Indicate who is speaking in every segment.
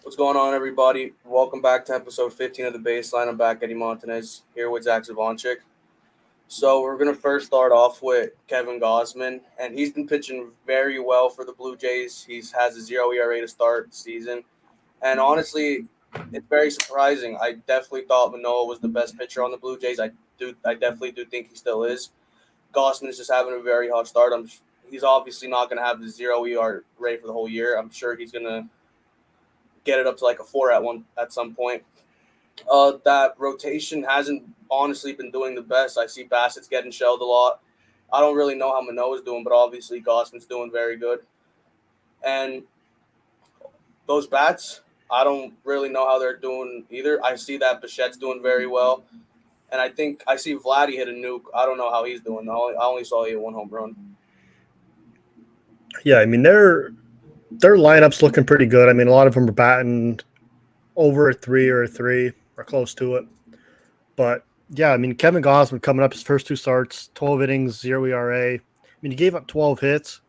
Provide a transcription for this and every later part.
Speaker 1: What's going on, everybody? Welcome back to episode 15 of the Baseline. I'm back, Eddie Montanez, here with Zach Zavanchik. So we're gonna first start off with Kevin Gossman, and he's been pitching very well for the Blue Jays. He has a 0 ERA to start the season, and honestly, it's very surprising. I definitely thought Manoah was the best pitcher on the Blue Jays. I definitely do think he still is. Gossman is just having a very hot start. He's obviously not gonna have the 0 ERA for the whole year. I'm sure he's gonna get it up to like a four at some point. That rotation hasn't honestly been doing the best. I see Bassett's getting shelled a lot. I don't really know how Manoah's doing, but obviously Gossman's doing very good. And those bats, I don't really know how they're doing either. I see that Bichette's doing very well. And I think I see Vladdy hit a nuke. I don't know how he's doing. I only saw he hit one home run.
Speaker 2: Yeah, I mean their lineup's looking pretty good. I mean, a lot of them are batting over a three or a three or close to it. But yeah, I mean Kevin Gausman coming up his first two starts, 12 innings, 0 ERA. I mean he gave up 12 hits,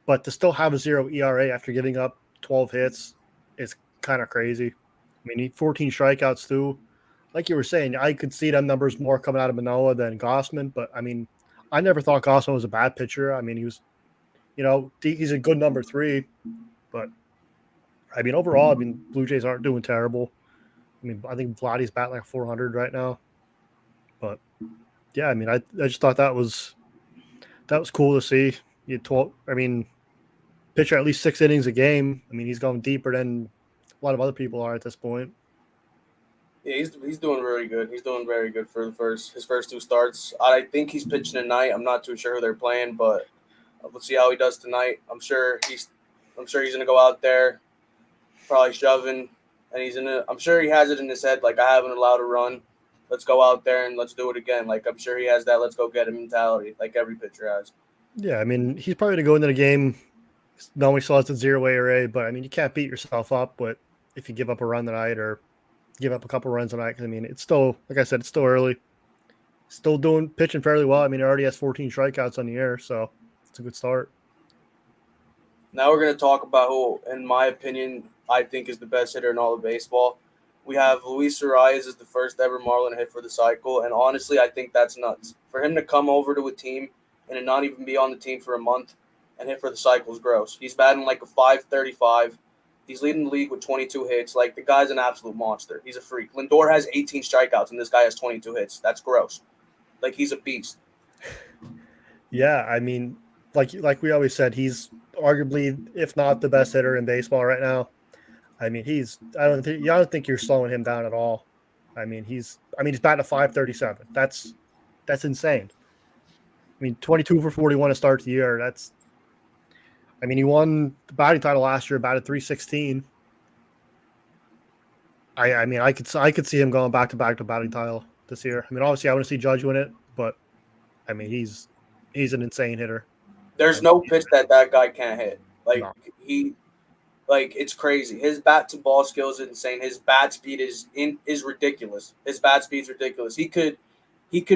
Speaker 2: but to still have a 0 ERA after giving up 12 hits is kind of crazy. I mean, he 14 strikeouts too. Like you were saying, I could see them numbers more coming out of Manoah than Gossman, but I mean, I never thought Gossman was a bad pitcher. I mean, he was, he's a good number three, but I mean, overall, I mean, Blue Jays aren't doing terrible. I mean, I think Vladdy's batting like 400 right now, but yeah, I mean, I just thought that was cool to see. You 12, I mean, pitcher at least 6 innings a game. I mean, he's going deeper than a lot of other people are at this point.
Speaker 1: Yeah, he's doing very good. He's doing very good for the first two starts. I think he's pitching tonight. I'm not too sure who they're playing, but we'll see how he does tonight. I'm sure he's gonna go out there, probably shoving, and I'm sure he has it in his head like I haven't allowed a run. Let's go out there and let's do it again. Like I'm sure he has that let's go get him mentality, like every pitcher has.
Speaker 2: Yeah, I mean, he's probably going to go into the game knowing he still has a 0 ERA, but I mean, you can't beat yourself up. But if you give up a run tonight or give up a couple runs tonight, I mean, it's still, like I said, it's still early. Still doing pitching fairly well. I mean, he already has 14 strikeouts on the year, so it's a good start.
Speaker 1: Now we're gonna talk about who, in my opinion, I think is the best hitter in all of baseball. We have Luis Arias as the first ever Marlin hit for the cycle, and honestly, I think that's nuts. For him to come over to a team and to not even be on the team for a month and hit for the cycle is gross. He's batting like a 535. He's leading the league with 22 hits. Like the guy's an absolute monster. He's a freak. Lindor has 18 strikeouts, and this guy has 22 hits. That's gross. Like he's a beast.
Speaker 2: Yeah, I mean, like we always said, he's arguably, if not the best hitter in baseball right now. I mean, I don't think you're slowing him down at all. I mean, he's batting a 537. That's insane. I mean, 22 for 41 to start the year. I mean, he won the batting title last year, batted 316. I mean, I could see him going back to batting title this year. I mean, obviously, I want to see Judge win it, but I mean, he's an insane hitter. I
Speaker 1: There's
Speaker 2: mean,
Speaker 1: no pitch that guy can't hit. Like
Speaker 2: no,
Speaker 1: he Like it's crazy. His bat to ball skills is insane. His bat speed is ridiculous. His bat speed's ridiculous. He could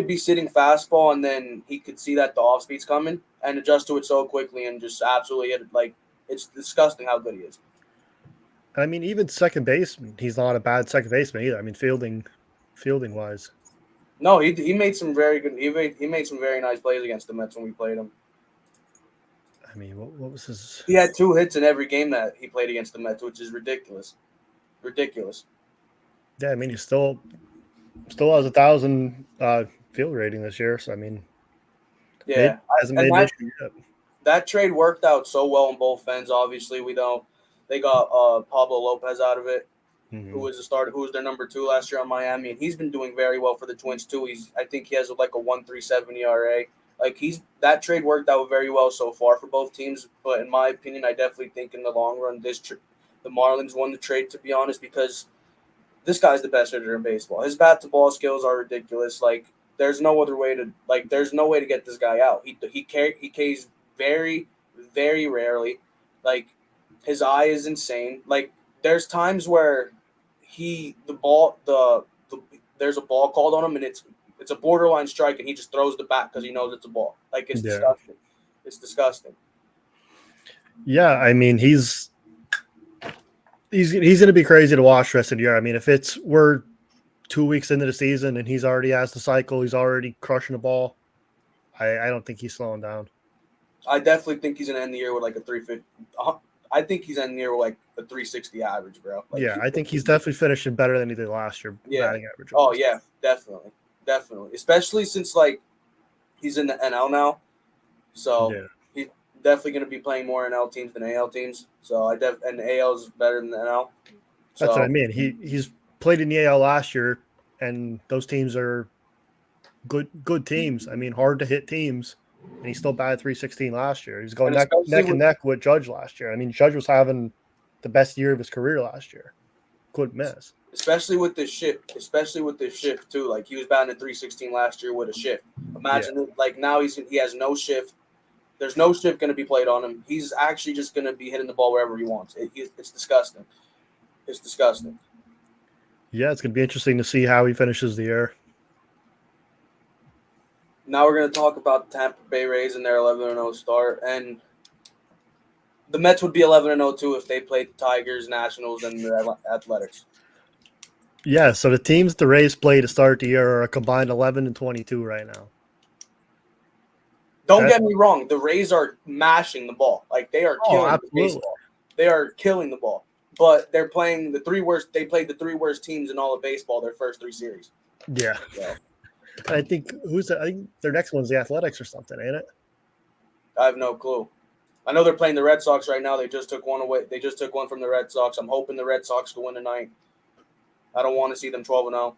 Speaker 1: be sitting fastball and then he could see that the off speed's coming and adjust to it so quickly and just absolutely hit it. Like it's disgusting how good he is.
Speaker 2: I mean, even second base, he's not a bad second baseman either. I mean, fielding wise.
Speaker 1: No, he made some very good. He made some very nice plays against the Mets when we played him.
Speaker 2: I mean, what was his?
Speaker 1: He had two hits in every game that he played against the Mets, which is ridiculous. Ridiculous.
Speaker 2: Yeah, I mean, he still has 1,000 field rating this year. So I mean,
Speaker 1: Yeah,
Speaker 2: hasn't
Speaker 1: and
Speaker 2: made an issue yet.
Speaker 1: that trade worked out so well on both ends. Obviously, we don't. They got Pablo Lopez out of it, who
Speaker 2: Mm-hmm.
Speaker 1: was a starter, who was their number two last year on Miami, and he's been doing very well for the Twins too. I think he has like a 1.37 ERA. Like that trade worked out very well so far for both teams. But in my opinion, I definitely think in the long run, the Marlins won the trade, to be honest, because this guy's the best hitter in baseball. His bat to ball skills are ridiculous. Like there's no way to get this guy out. He Ks very very rarely. Like his eye is insane. Like there's times where the there's a ball called on him and it's a borderline strike and he just throws the bat because he knows it's a ball. Like it's
Speaker 2: Yeah,
Speaker 1: disgusting. It's disgusting.
Speaker 2: yeah. I mean, he's going to be crazy to watch the rest of the year. I mean, if we're 2 weeks into the season and he's already has the cycle, he's already crushing the ball. I don't think he's slowing down.
Speaker 1: I definitely think he's gonna end the year with like a 350. I think he's ending the year with like a 360 average, bro. Like,
Speaker 2: yeah, I think he's definitely finishing better than he did last year.
Speaker 1: Yeah.
Speaker 2: Batting average.
Speaker 1: Oh yeah, definitely. Especially since like he's in the NL now, so
Speaker 2: Yeah.
Speaker 1: he's definitely gonna be playing more NL teams than AL teams. So and the AL is better than the NL. So
Speaker 2: That's what I mean. He's played in the AL last year, and those teams are good teams. I mean, hard to hit teams, and he still batted 316 last year. He's going
Speaker 1: And especially
Speaker 2: neck and neck with Judge last year. I mean, Judge was having the best year of his career last year. Couldn't miss.
Speaker 1: especially with this shift too. Like he was batting at 316 last year with a shift. Imagine it, like now he has no shift. There's no shift going to be played on him. He's actually just going to be hitting the ball wherever he wants. It's disgusting. It's disgusting.
Speaker 2: Yeah, it's going to be interesting to see how he finishes the year.
Speaker 1: Now we're going to talk about the Tampa Bay Rays and their 11-0 start. And the Mets would be 11-0 too if they played the Tigers, Nationals, and the Athletics.
Speaker 2: Yeah, so the teams the Rays play to start the year are a combined 11-22 right now.
Speaker 1: Don't get me wrong. The Rays are mashing the ball. Like, they are killing the baseball. They are killing the ball. But they're playing the three worst. They played the three worst teams in all of baseball their first three series.
Speaker 2: Yeah.
Speaker 1: So,
Speaker 2: I think I think their next one's the Athletics or something, ain't it?
Speaker 1: I have no clue. I know they're playing the Red Sox right now. They just took one away. They just took one from the Red Sox. I'm hoping the Red Sox will win tonight. I don't want to see them 12-0.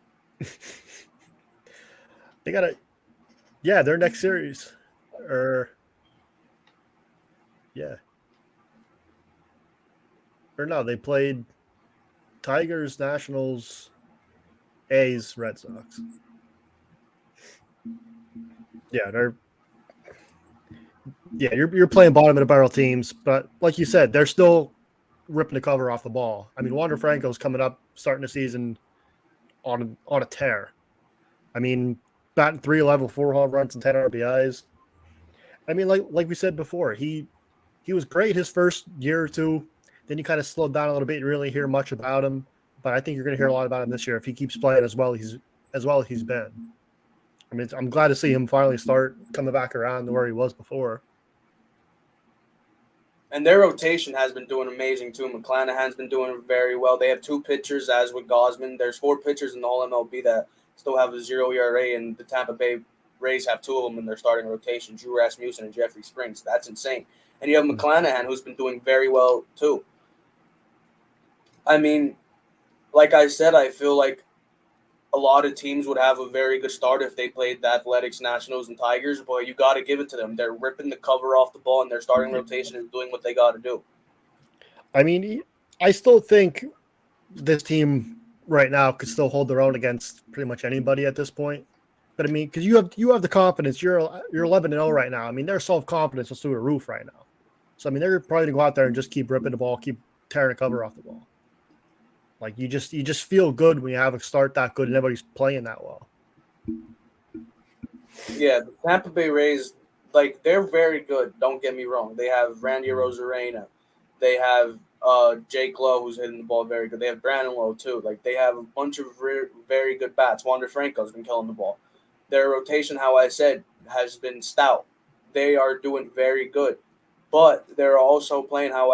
Speaker 2: They got to, yeah, their next series. Or no, they played Tigers, Nationals, A's, Red Sox. Yeah, you're playing bottom of the barrel teams, but like you said, they're still ripping the cover off the ball. I mean, Wander Franco's coming up, starting the season on a tear. I mean, batting 311, 4 home runs and 10 RBIs. I mean, like we said before, he was great his first year or two. Then he kind of slowed down a little bit. You didn't really hear much about him, but I think you're going to hear a lot about him this year if he keeps playing as well as he's been. I mean, I'm glad to see him finally start coming back around to where he was before.
Speaker 1: And their rotation has been doing amazing too. McClanahan's been doing very well. They have two pitchers, as with Gausman. There's 4 pitchers in the whole MLB that still have a 0 ERA, and the Tampa Bay Rays have 2 of them in their starting rotation, Drew Rasmussen and Jeffrey Springs. That's insane. And you have McClanahan, who's been doing very well too. I mean, like I said, I feel like a lot of teams would have a very good start if they played the Athletics, Nationals, and Tigers, but you got to give it to them. They're ripping the cover off the ball, and their starting rotation is doing what they got to do.
Speaker 2: I mean, I still think this team right now could still hold their own against pretty much anybody at this point. But I mean, because you have the confidence. You're 11-0 right now. I mean, their self-confidence is through the roof right now. So I mean, they're probably gonna go out there and just keep ripping the ball, keep tearing the cover off the ball. Like you just feel good when you have a start that good and everybody's playing that well.
Speaker 1: Yeah, the Tampa Bay Rays, like, they're very good. Don't get me wrong. They have Randy Arozarena. They have Jake Lowe, who's hitting the ball very good. They have Brandon Lowe too. Like, they have a bunch of very good bats. Wander Franco's been killing the ball. Their rotation, how I said, has been stout. They are doing very good. But they're also playing, how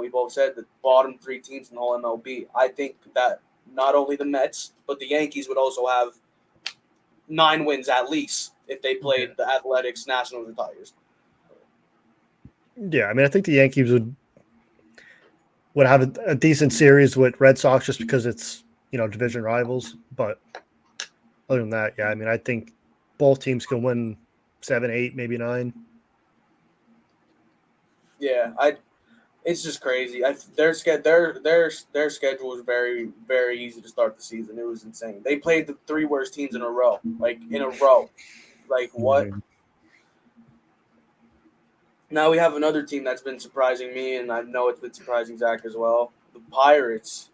Speaker 1: we both said, the bottom 3 teams in the whole MLB. I think that not only the Mets, but the Yankees would also have 9 wins at least if they played the Athletics, Nationals, and Tigers.
Speaker 2: Yeah, I mean, I think the Yankees would have a decent series with Red Sox just because it's, division rivals. But other than that, yeah, I mean, I think both teams can win 7, 8, maybe 9.
Speaker 1: Yeah, it's just crazy. Their schedule was very, very easy to start the season. It was insane. They played the 3 worst teams in a row. Like what?
Speaker 2: Mm-hmm.
Speaker 1: Now we have another team that's been surprising me, and I know it's been surprising Zach as well. The Pirates.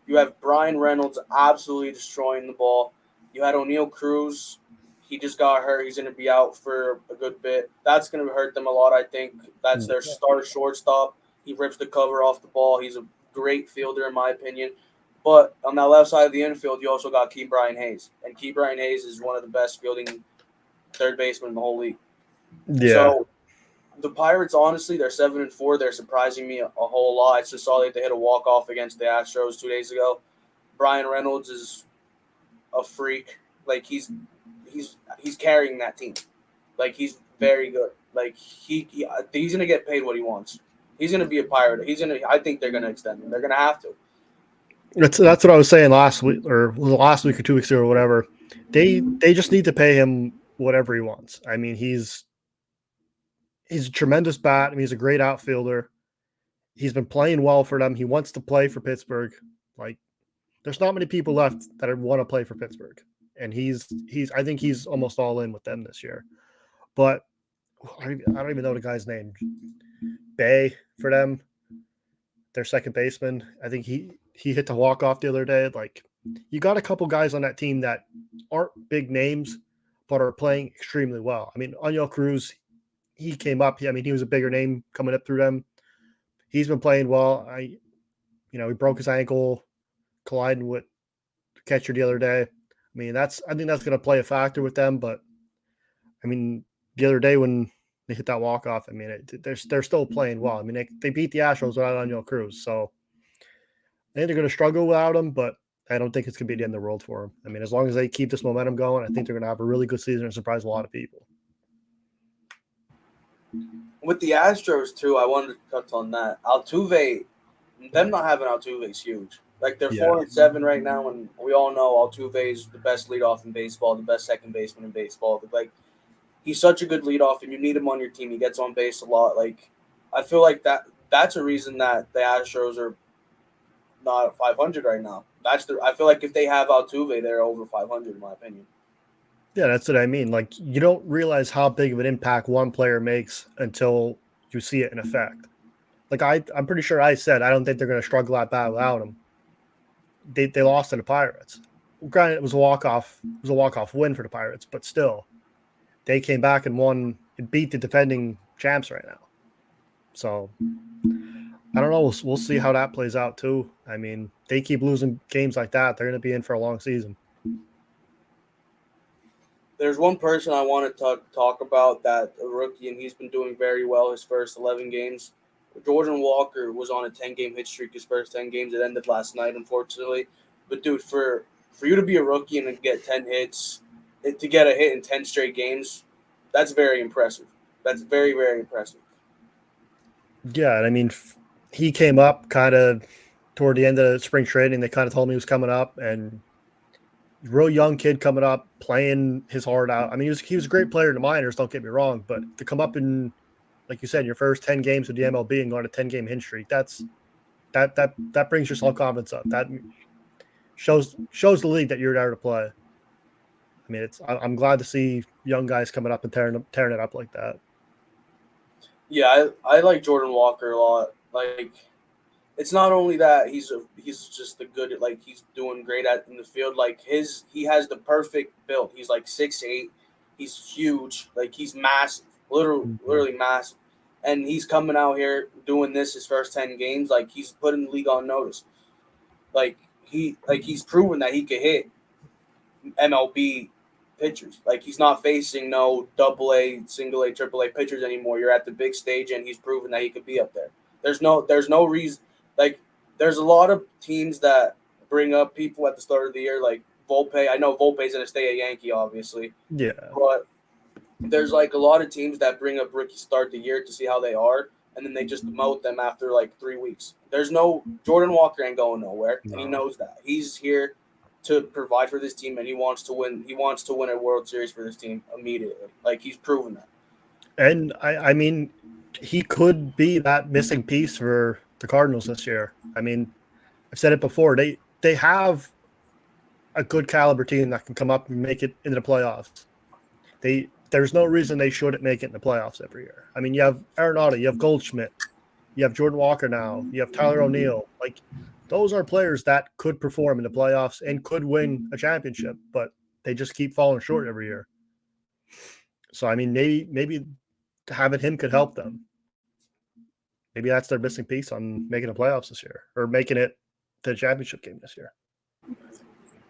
Speaker 1: You have Brian Reynolds absolutely destroying the ball. You had O'Neal Cruz. He just got hurt. He's going to be out for a good bit. That's going to hurt them a lot, I think. That's their star shortstop. He rips the cover off the ball. He's a great fielder in my opinion. But on that left side of the infield, you also got Ke'Bryan Hayes, and Ke'Bryan Hayes is one of the best fielding third basemen in the whole league.
Speaker 2: Yeah.
Speaker 1: So the Pirates, honestly, they're 7-4. They're surprising me a whole lot. I just saw that they hit a walk off against the Astros 2 days ago. Bryan Reynolds is a freak. Like he's carrying that team. Like he's very good. Like he's gonna get paid what he wants. He's gonna be a Pirate. I think they're gonna extend him. They're gonna have to.
Speaker 2: That's what I was saying last week, or last week or 2 weeks ago, or whatever. They just need to pay him whatever he wants. I mean, he's a tremendous bat. I mean, he's a great outfielder. He's been playing well for them. He wants to play for Pittsburgh. Like, there's not many people left that want to play for Pittsburgh, and he's. I think he's almost all in with them this year. But I don't even know the guy's name. Bay for them, their second baseman. I think he hit the walk off the other day. Like, you got a couple guys on that team that aren't big names, but are playing extremely well. I mean, Oniel Cruz, he came up. I mean, he was a bigger name coming up through them. He's been playing well. He broke his ankle colliding with the catcher the other day. I mean, I think that's going to play a factor with them. But I mean, the other day when they hit that walk off, I mean, they're still playing well. I mean, they beat the Astros without Oniel Cruz, so I think they're going to struggle without him. But I don't think it's going to be the end of the world for them. I mean, as long as they keep this momentum going, I think they're going to have a really good season and surprise a lot of people.
Speaker 1: With the Astros too, I wanted to touch on that. Altuve, them not having Altuve is huge. Like they're 4-7 right now, and we all know Altuve is the best leadoff in baseball, the best second baseman in baseball. But like he's such a good leadoff, and you need him on your team. He gets on base a lot. Like I feel like that's a reason that the Astros are not at 500 right now. I feel like if they have Altuve, they're over 500 in my opinion.
Speaker 2: Yeah, that's what I mean. Like, you don't realize how big of an impact one player makes until you see it in effect. Like, I'm pretty sure I said I don't think they're going to struggle that bad without him. They lost to the Pirates. Granted, it was a walk-off win for the Pirates, but still, they came back and won and beat the defending champs right now. So, I don't know. We'll see how that plays out, too. I mean, they keep losing games like that, they're going to be in for a long season.
Speaker 1: There's one person I want to talk about that a rookie, and he's been doing very well his first 11 games. Jordan Walker was on a 10-game hit streak his first 10 games. It ended last night, unfortunately. But, dude, for you to be a rookie and to get 10 hits, to get a hit in 10 straight games, that's very impressive. That's very, very impressive.
Speaker 2: Yeah, and I mean, he came up kind of toward the end of spring training. They kind of told me he was coming up, and real young kid coming up, playing his heart out. I mean, he was a great player in the minors, don't get me wrong, but to come up in, like you said, your first 10 games with the MLB and go on a 10-game hit streak, that brings your self-confidence up. That shows the league that you're there to play. I mean, I'm glad to see young guys coming up and tearing it up like that.
Speaker 1: Yeah, I like Jordan Walker a lot. Like, it's not only that he's just a good, like he's doing great in the field. Like he has the perfect build. He's like 6'8", he's huge, like he's massive, literally massive, and he's coming out here doing this his first 10 games. Like he's putting the league on notice. Like he's proven that he could hit MLB pitchers. Like he's not facing no AA, single A, triple A pitchers anymore. You're at the big stage, and he's proven that he could be up there. There's no reason. Like, there's a lot of teams that bring up people at the start of the year, like Volpe. I know Volpe's going to stay a Yankee, obviously.
Speaker 2: Yeah.
Speaker 1: But there's, like, a lot of teams that bring up rookies start the year to see how they are, and then they just demote them after, like, 3 weeks. Jordan Walker ain't going nowhere, and he knows that. He's here to provide for this team, and he wants to win. He wants to win a World Series for this team immediately. Like, he's proven that.
Speaker 2: And, I mean, he could be that missing piece for the Cardinals this year. I mean, I've said it before. They have a good caliber team that can come up and make it into the playoffs. There's no reason they shouldn't make it in the playoffs every year. I mean, you have Arenado, you have Goldschmidt, you have Jordan Walker now, you have Tyler O'Neill. Like, those are players that could perform in the playoffs and could win a championship, but they just keep falling short every year. So, I mean, maybe having him could help them. maybe that's their missing piece on making the playoffs this year or making it to the championship game this year.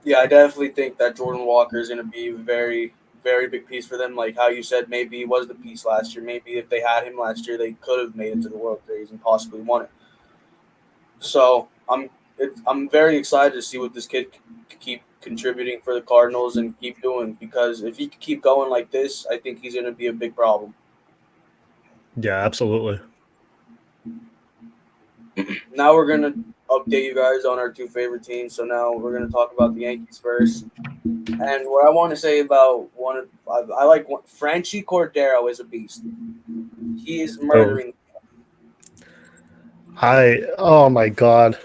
Speaker 1: Yeah, I definitely think that Jordan Walker is going to be a very, very big piece for them. Like how you said, maybe he was the piece last year. Maybe if they had him last year, they could have made it to the World Series and possibly won it. So I'm very excited to see what this kid keep contributing for the Cardinals and keep doing, because if he can keep going like this, I think he's going to be a big problem.
Speaker 2: Yeah, absolutely.
Speaker 1: Now we're going to update you guys on our two favorite teams. So now we're going to talk about the Yankees first. And what I want to say about I like Franchy Cordero is a beast. He is murdering.
Speaker 2: Oh my God.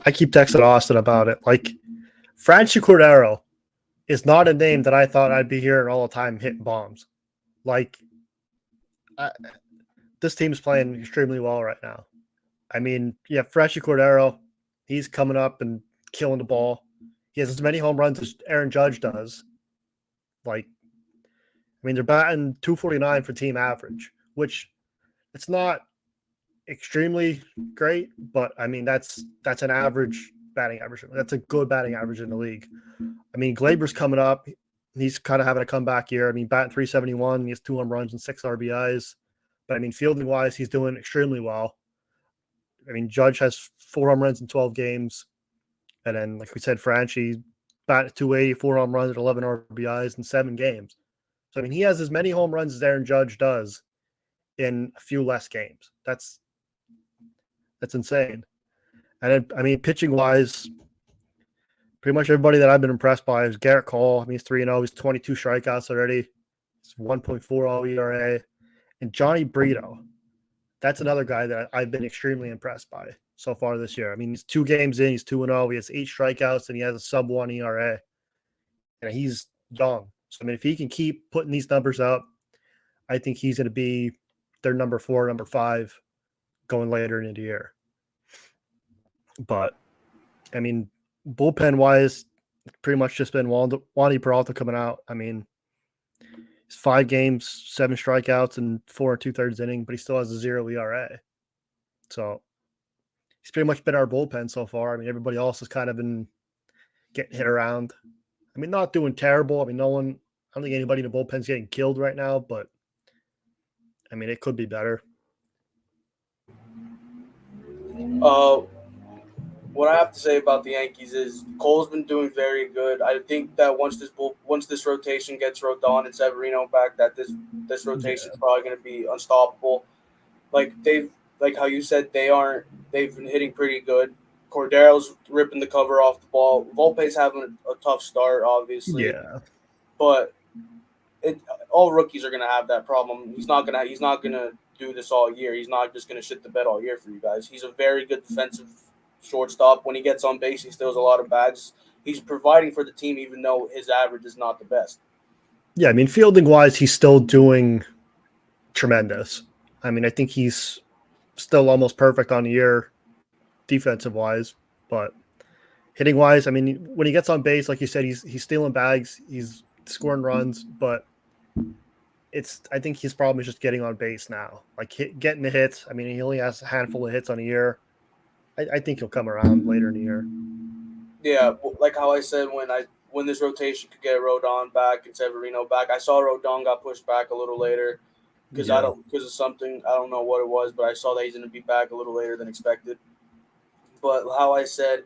Speaker 2: I keep texting Austin about it. Like, Franchy Cordero is not a name that I thought I'd be hearing all the time hitting bombs. Like, this team's playing extremely well right now. I mean, yeah, Franchy Cordero, he's coming up and killing the ball. He has as many home runs as Aaron Judge does. Like, I mean, they're batting 249 for team average, which it's not extremely great, but I mean that's an average batting average. That's a good batting average in the league. I mean, Glaber's coming up. He's kind of having a comeback year. I mean, batting 371, he has 2 home runs and 6 RBIs. But I mean, fielding wise, he's doing extremely well. I mean, Judge has 4 home runs in 12 games. And then, like we said, Franchy batting 280, 4 home runs and 11 RBIs in 7 games. So, I mean, he has as many home runs as Aaron Judge does in a few less games. That's insane. And I mean, pitching wise, pretty much everybody that I've been impressed by is Garrett Cole. I mean, he's 3-0. He's 22 strikeouts already. He's 1.4 all ERA. And Johnny Brito, that's another guy that I've been extremely impressed by so far this year. I mean, he's 2 games in. He's 2-0. He has 8 strikeouts, and he has a sub-1 ERA. And he's young. So, I mean, if he can keep putting these numbers up, I think he's going to be their number 4, number 5 going later into the year. But, I mean, bullpen-wise, pretty much just been Wandy Peralta coming out. I mean, it's 5 games, 7 strikeouts, and 4 2/3 inning, but he still has a 0 ERA. So he's pretty much been our bullpen so far. I mean, everybody else has kind of been getting hit around. I mean, not doing terrible. I mean, I don't think anybody in the bullpen's getting killed right now, but I mean, it could be better.
Speaker 1: What I have to say about the Yankees is Cole's been doing very good. I think that once this rotation gets Rodon and Severino back, that this rotation is probably going to be unstoppable. Like how you said, they've been hitting pretty good. Cordero's ripping the cover off the ball. Volpe's having a tough start, obviously.
Speaker 2: Yeah,
Speaker 1: but all rookies are going to have that problem. He's not gonna do this all year. He's not just going to shit the bed all year for you guys. He's a very good defensive shortstop. When he gets on base, he steals a lot of bags. He's providing for the team, even though his average is not the best.
Speaker 2: Yeah, I mean, fielding wise, he's still doing tremendous. I mean, I think he's still almost perfect on the year defensive wise, but hitting wise, I mean, when he gets on base, like you said, he's stealing bags, he's scoring runs, but I think his problem is just getting on base now, like getting the hits. I mean, he only has a handful of hits on a year. I think he'll come around later in the year.
Speaker 1: Yeah, like how I said, when this rotation could get Rodon back and Severino back, I saw Rodon got pushed back a little later because of something, I don't know what it was, but I saw that he's going to be back a little later than expected. But how I said,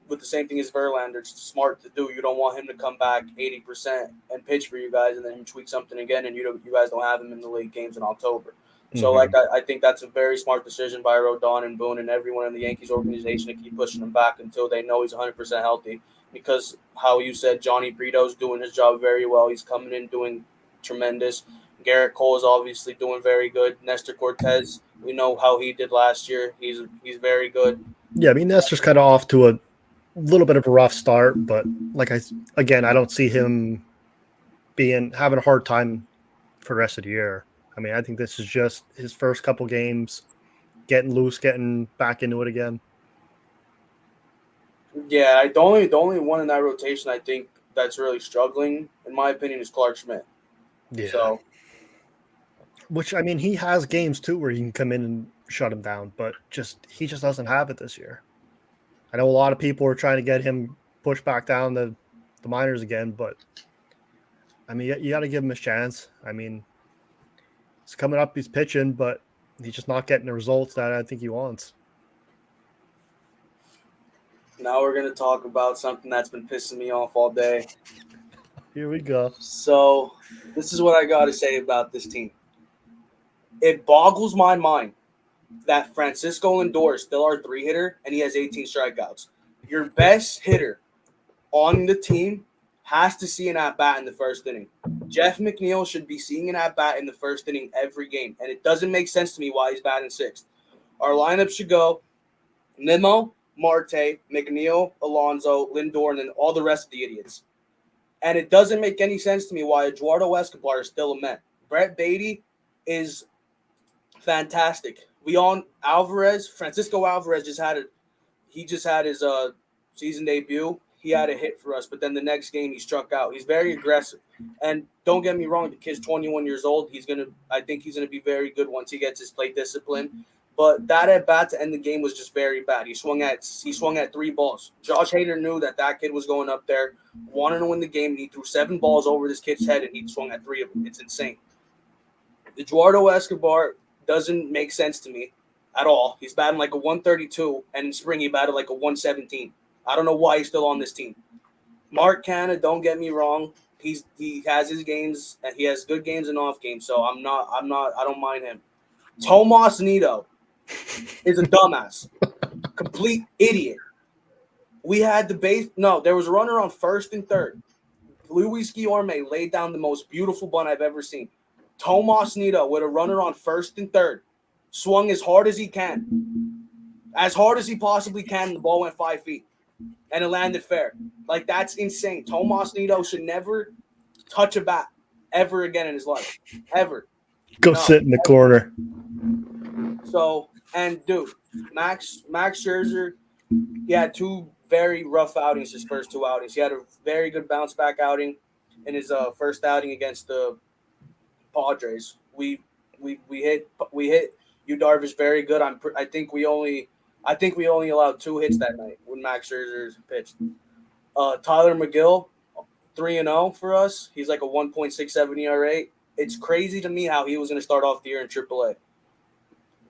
Speaker 1: with the same thing as Verlander, it's smart to do. You don't want him to come back 80% and pitch for you guys, and then tweak something again, and you guys don't have him in the late games in October. So, I think that's a very smart decision by Rodon and Boone and everyone in the Yankees organization to keep pushing him back until they know he's 100% healthy. Because how you said, Johnny Brito's doing his job very well. He's coming in doing tremendous. Garrett Cole is obviously doing very good. Nestor Cortez, we know how he did last year. He's very good.
Speaker 2: Yeah, I mean, Nestor's kind of off to a little bit of a rough start, but I don't see him having a hard time for the rest of the year. I mean, I think this is just his first couple games, getting loose, getting back into it again.
Speaker 1: Yeah, the only one in that rotation I think that's really struggling, in my opinion, is Clark Schmidt.
Speaker 2: Yeah.
Speaker 1: So,
Speaker 2: which, I mean, he has games too where he can come in and shut him down, but he just doesn't have it this year. I know a lot of people are trying to get him pushed back down the minors again, but I mean, you got to give him a chance. I mean, he's coming up, he's pitching, but he's just not getting the results that I think he wants.
Speaker 1: Now we're going to talk about something that's been pissing me off all day.
Speaker 2: Here we go.
Speaker 1: So this is what I got to say about this team. It boggles my mind that Francisco Lindor is still our 3-hitter and he has 18 strikeouts. Your best hitter on the team has to see an at-bat in the first inning. Jeff McNeil should be seeing an at-bat in the first inning every game, and it doesn't make sense to me why he's batting sixth. Our lineup should go Nimmo, Marte, McNeil, Alonso, Lindor, and then all the rest of the idiots. And it doesn't make any sense to me why Eduardo Escobar is still a Met. Brett Beatty is fantastic. Francisco Alvarez just had his season debut. He had a hit for us, but then the next game he struck out. He's very aggressive. And don't get me wrong, the kid's 21 years old. I think he's gonna be very good once he gets his plate discipline. But that at bat to end the game was just very bad. He swung at 3 balls. Josh Hader knew that kid was going up there, wanted to win the game, and he threw 7 balls over this kid's head, and he swung at 3 of them. It's insane. Eduardo Escobar doesn't make sense to me at all. He's batting like a 132, and in spring he batted like a 117. I don't know why he's still on this team. Mark Canha, don't get me wrong. He has his games, and he has good games and off games, so I don't mind him. Tomas Nido is a dumbass. Complete idiot. We had the base. No, there was a runner on first and third. Luis Guillorme laid down the most beautiful bunt I've ever seen. Tomas Nido with a runner on first and third swung as hard as he can. As hard as he possibly can, the ball went 5 feet. And it landed fair. Like, that's insane. Tomas Nido should never touch a bat ever again in his life. Ever.
Speaker 2: Go sit in the corner.
Speaker 1: So, and dude, Max Scherzer, he had 2 very rough outings, his first 2 outings. He had a very good bounce back outing in his first outing against the Padres. We hit Yu Darvish very good. I think we only allowed 2 hits that night when Max Scherzer pitched. Tyler McGill, 3-0 for us. He's like a 1.67 ERA. It's crazy to me how he was going to start off the year in AAA.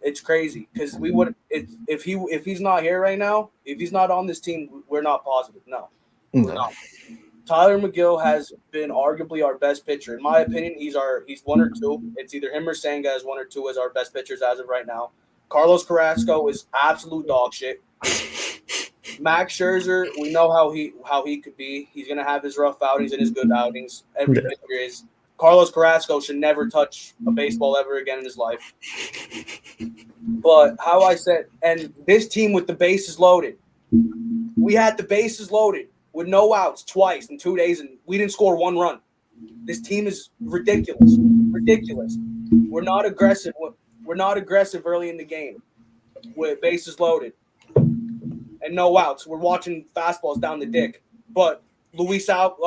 Speaker 1: It's crazy because we would if he's not here right now, if he's not on this team, we're not positive. No. We're not. Tyler McGill has been arguably our best pitcher. In my opinion, he's 1 or 2. It's either him or Senga as 1 or 2 as our best pitchers as of right now. Carlos Carrasco is absolute dog shit. Max Scherzer, we know how he could be. He's gonna have his rough outings and his good outings. Every pitcher is. Carlos Carrasco should never touch a baseball ever again in his life. But how I said, and this team with the bases loaded, we had the bases loaded with no outs twice in 2 days, and we didn't score 1 run. This team is ridiculous. Ridiculous. We're not aggressive. We're not aggressive early in the game with bases loaded and no outs. We're watching fastballs down the dick. But Francisco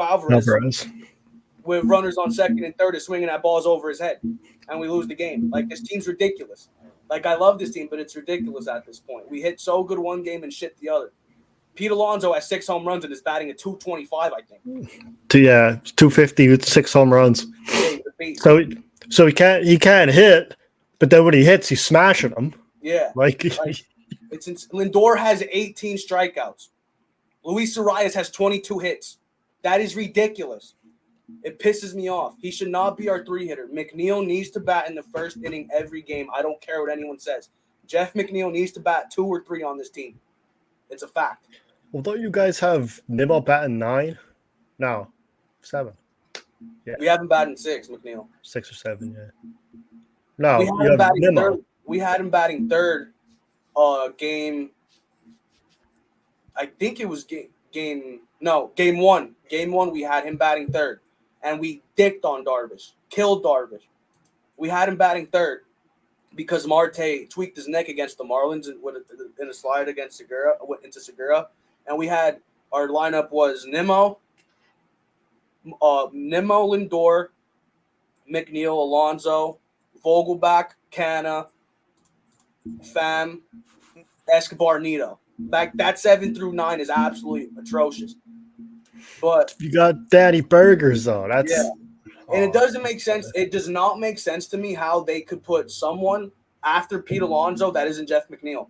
Speaker 1: Alvarez with runners on second and third is swinging at balls over his head, and we lose the game. Like, this team's ridiculous. Like, I love this team, but it's ridiculous at this point. We hit so good one game and shit the other. Pete Alonso has 6 home runs and is batting at 225, I think.
Speaker 2: Yeah, 250 with 6 home runs. So he can't hit, but then when he hits, he's smashing them.
Speaker 1: Yeah, Lindor has 18 strikeouts. Luis Arias has 22 hits. That is ridiculous. It pisses me off. He should not be our 3-hitter. McNeil needs to bat in the first inning every game. I don't care what anyone says. Jeff McNeil needs to bat 2 or 3 on this team. It's a fact.
Speaker 2: Well, don't you guys have Nimmo batting 9? No, 7.
Speaker 1: Yeah. We haven't batting 6, McNeil.
Speaker 2: 6 or 7, yeah. No,
Speaker 1: we had him batting third game. I think it was game 1. Game 1, we had him batting third. And we dicked on Darvish. Killed Darvish. We had him batting third because Marte tweaked his neck against the Marlins in a slide against Segura. And we had our lineup was Nimmo, Lindor, McNeil, Alonso, Vogelbach, Canna, Pham, Escobar, Nito. That 7 through 9 is absolutely atrocious. But
Speaker 2: You got Danny Burgers though.
Speaker 1: yeah,
Speaker 2: That's
Speaker 1: and it doesn't make sense. It does not make sense to me how they could put someone after Pete Alonso that isn't Jeff McNeil.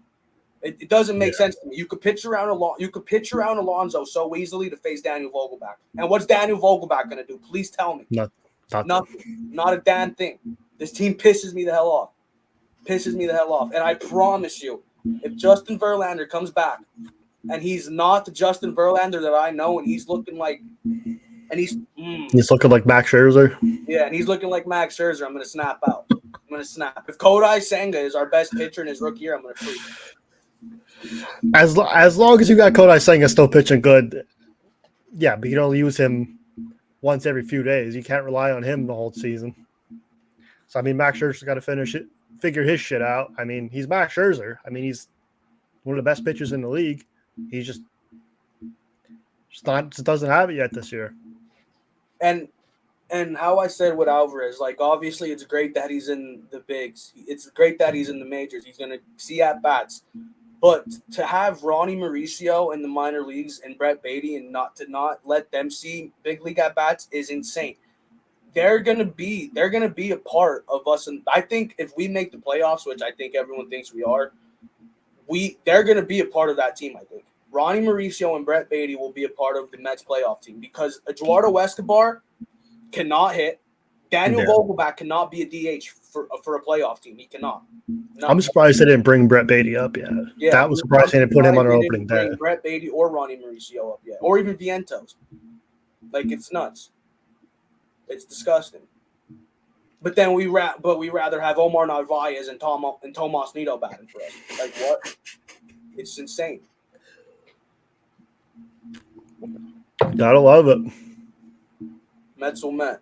Speaker 1: It doesn't make sense to me. You could pitch around Alonso so easily to face Daniel Vogelback. And what's Daniel Vogelback going to do? Please tell me. Nothing. Not a damn thing. This team pisses me the hell off. And I promise you, if Justin Verlander comes back and he's not the Justin Verlander that I know, and he's looking like, he's
Speaker 2: looking like Max Scherzer.
Speaker 1: Yeah, and he's looking like Max Scherzer. I'm going to snap out. If Kodai Senga is our best pitcher in his rookie year, I'm going to freak.
Speaker 2: As long as you got Kodai Senga still pitching good, yeah, but you can only use him once every few days. You can't rely on him the whole season. So, I mean, Max Scherzer's got to figure his shit out. I mean, he's Max Scherzer. I mean, he's one of the best pitchers in the league. He just doesn't have it yet this year.
Speaker 1: And how I said with Alvarez, like, obviously it's great that he's in the bigs. It's great that he's in the majors. He's going to see at-bats. But to have Ronnie Mauricio in the minor leagues and Brett Beatty and not let them see big league at-bats is insane. They're gonna be a part of us, and I think if we make the playoffs, which I think everyone thinks we are, they're gonna be a part of that team. I think Ronnie Mauricio and Brett Beatty will be a part of the Mets playoff team because Eduardo Escobar cannot hit. Daniel Vogelback cannot be a DH for a playoff team. He cannot. No.
Speaker 2: I'm surprised they didn't bring Brett Beatty up yet. Yeah, that was surprising they didn't put him on our opening day.
Speaker 1: Brett Beatty or Ronnie Mauricio up yet, or even Vientos. Like, it's nuts. It's disgusting. But then we rather have Omar Narvaez and Tomas Nido batting for us. Like, what? It's insane.
Speaker 2: Gotta love it.
Speaker 1: Mets will Met.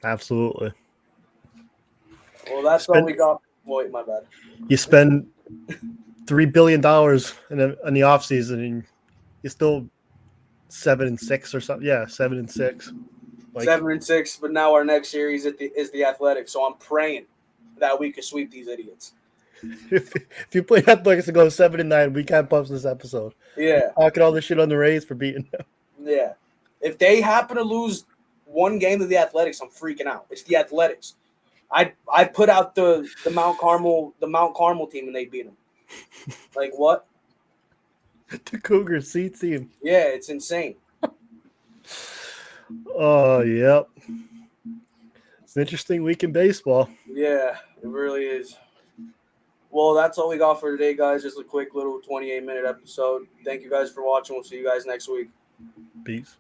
Speaker 2: Absolutely.
Speaker 1: Well, that's all we got. Wait, my bad.
Speaker 2: You spend $3 billion in the offseason and you're still 7-6 or something. Yeah, 7-6.
Speaker 1: Like, 7-6, but now our next series is the Athletics. So I'm praying that we can sweep these idiots.
Speaker 2: If you play Athletics and go 7-9, we can't post this episode.
Speaker 1: Yeah.
Speaker 2: Talking all this shit on the Rays for beating them.
Speaker 1: Yeah. If they happen to lose one game to the Athletics, I'm freaking out. It's the Athletics. I put out the Mount Carmel team and they beat them. Like, what?
Speaker 2: The Cougars C team.
Speaker 1: Yeah, it's insane.
Speaker 2: Oh, yep. It's an interesting week in baseball.
Speaker 1: Yeah, it really is. Well, that's all we got for today, guys. Just a quick little 28-minute episode. Thank you guys for watching. We'll see you guys next week.
Speaker 2: Peace.